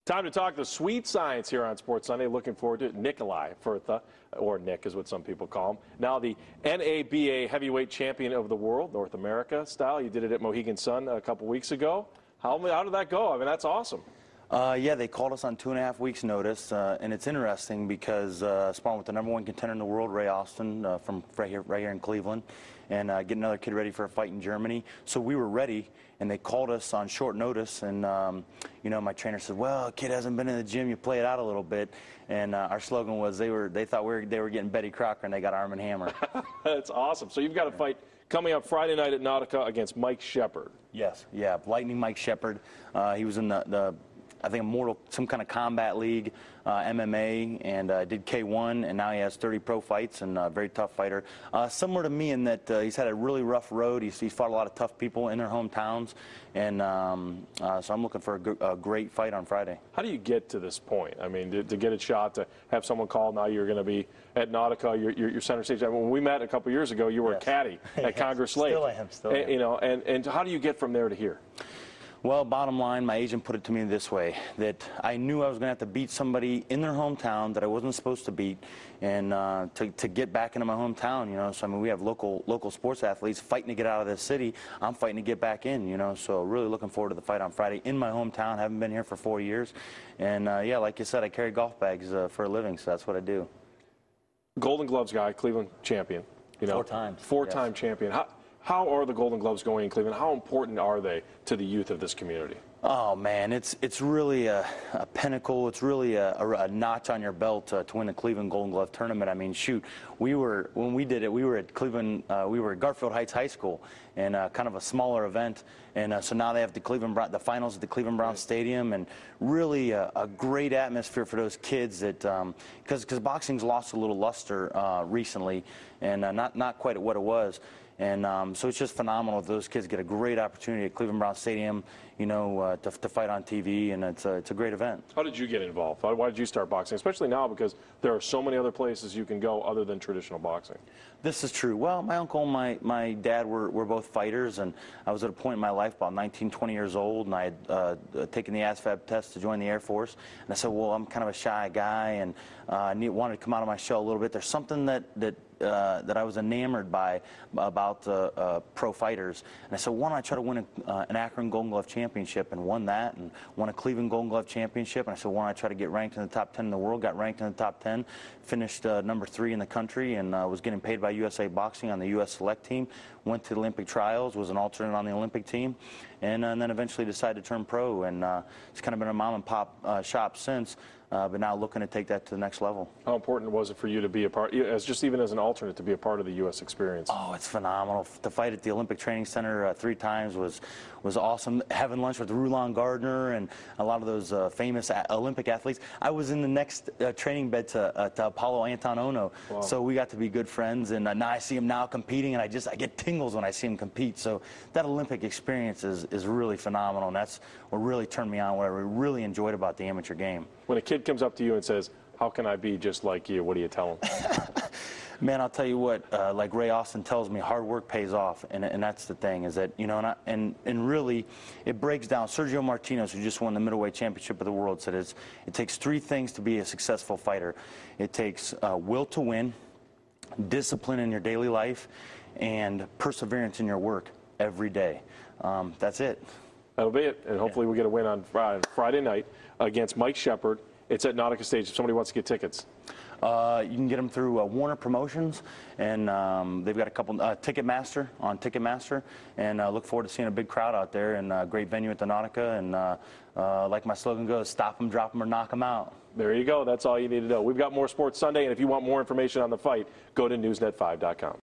Time to talk the sweet science here on Sports Sunday. Looking forward to it. Nick Firtha, or Nick is what some people call him. Now the NABA heavyweight champion of the world, North America style. You did it at Mohegan Sun a couple weeks ago. How did that go? I mean, that's awesome. Yeah, they called us on 2.5 weeks' notice, and it's interesting because sparring with the #1 contender in the world, Ray Austin, from right here in Cleveland, and getting another kid ready for a fight in Germany. So we were ready, and they called us on short notice. And you know, my trainer said, "Well, kid hasn't been in the gym. You play it out a little bit." And our slogan was they thought they were getting Betty Crocker, and they got Arm and Hammer. That's awesome. So you've got a fight coming up Friday night at Nautica against Mike Shepard. Yes, yeah, Lightning Mike Shepard. He was in I think some kind of combat league, MMA, and did K1, and now he has 30 pro fights, and a very tough fighter. Similar to me in that he's had a really rough road. He's fought a lot of tough people in their hometowns, and so I'm looking for a great fight on Friday. How do you get to this point? I mean, to get a shot, to have someone call, now you're going to be at Nautica, you're center stage. I mean, when we met a couple years ago, you were a caddy at Congress Lake. Still am. You know, and how do you get from there to here? Well, bottom line, my agent put it to me this way, that I knew I was going to have to beat somebody in their hometown that I wasn't supposed to beat, and to get back into my hometown, you know. So, I mean, we have local sports athletes fighting to get out of this city. I'm fighting to get back in, you know. So really looking forward to the fight on Friday in my hometown. Haven't been here for 4 years. And, yeah, like you said, I carry golf bags for a living, so that's what I do. Golden Gloves guy, Cleveland champion. You know, 4 times. Four-time champion. How are the Golden Gloves going in Cleveland? How important are they to the youth of this community? Oh, man, it's really a pinnacle. It's really a notch on your belt to win the Cleveland Golden Glove tournament. I mean, shoot, when we did it, we were at Cleveland, we were at Garfield Heights High School, and kind of a smaller event. And so now they have the finals at the Cleveland Browns Stadium, and really a great atmosphere for those kids that, because boxing's lost a little luster recently, and not quite at what it was. And so it's just phenomenal. Those kids get a great opportunity at Cleveland Browns Stadium, you know, to fight on TV, and it's a great event. How did you get involved? Why did you start boxing? Especially now, because there are so many other places you can go other than traditional boxing. This is true. Well, my uncle and my dad were both fighters, and I was at a point in my life, about 19, 20 years old, and I had taken the ASVAB test to join the Air Force. And I said, well, I'm kind of a shy guy, and I wanted to come out of my shell a little bit. There's something that I was enamored by about pro fighters. And I said, why don't I try to win an Akron Golden Glove Championship, and won that, and won a Cleveland Golden Glove Championship. And I said, why don't I try to get ranked in the top 10 in the world? Got ranked in the top 10, finished #3 in the country, and was getting paid by USA Boxing on the U.S. Select team. Went to the Olympic trials, was an alternate on the Olympic team, and then eventually decided to turn pro. And it's kind of been a mom and pop shop since. But now looking to take that to the next level. How important was it for you to be a part, even as an alternate, to be a part of the U.S. experience? Oh, it's phenomenal. To fight at the Olympic Training Center 3 times was awesome. Having lunch with Rulon Gardner and a lot of those famous Olympic athletes. I was in the next training bed to Apollo Antonono. Wow. So we got to be good friends, and now I see him now competing, and I get tingles when I see him compete. So that Olympic experience is really phenomenal, and that's what really turned me on, what I really enjoyed about the amateur game. When a kid comes up to you and says, how can I be just like you, what do you tell them? Man, I'll tell you what, like Ray Austin tells me, hard work pays off, and that's the thing, is that, you know, and really, it breaks down. Sergio Martinez, who just won the middleweight championship of the world, said it takes 3 things to be a successful fighter. It takes will to win, discipline in your daily life, and perseverance in your work every day. That's it. That'll be it, and hopefully we get a win on Friday night against Mike Shepard. It's at Nautica Stage if somebody wants to get tickets. You can get them through Warner Promotions, and they've got a couple Ticketmaster on Ticketmaster, and look forward to seeing a big crowd out there, and a great venue at the Nautica, and like my slogan goes, stop them, drop them, or knock them out. There you go. That's all you need to know. We've got more Sports Sunday, and if you want more information on the fight, go to newsnet5.com.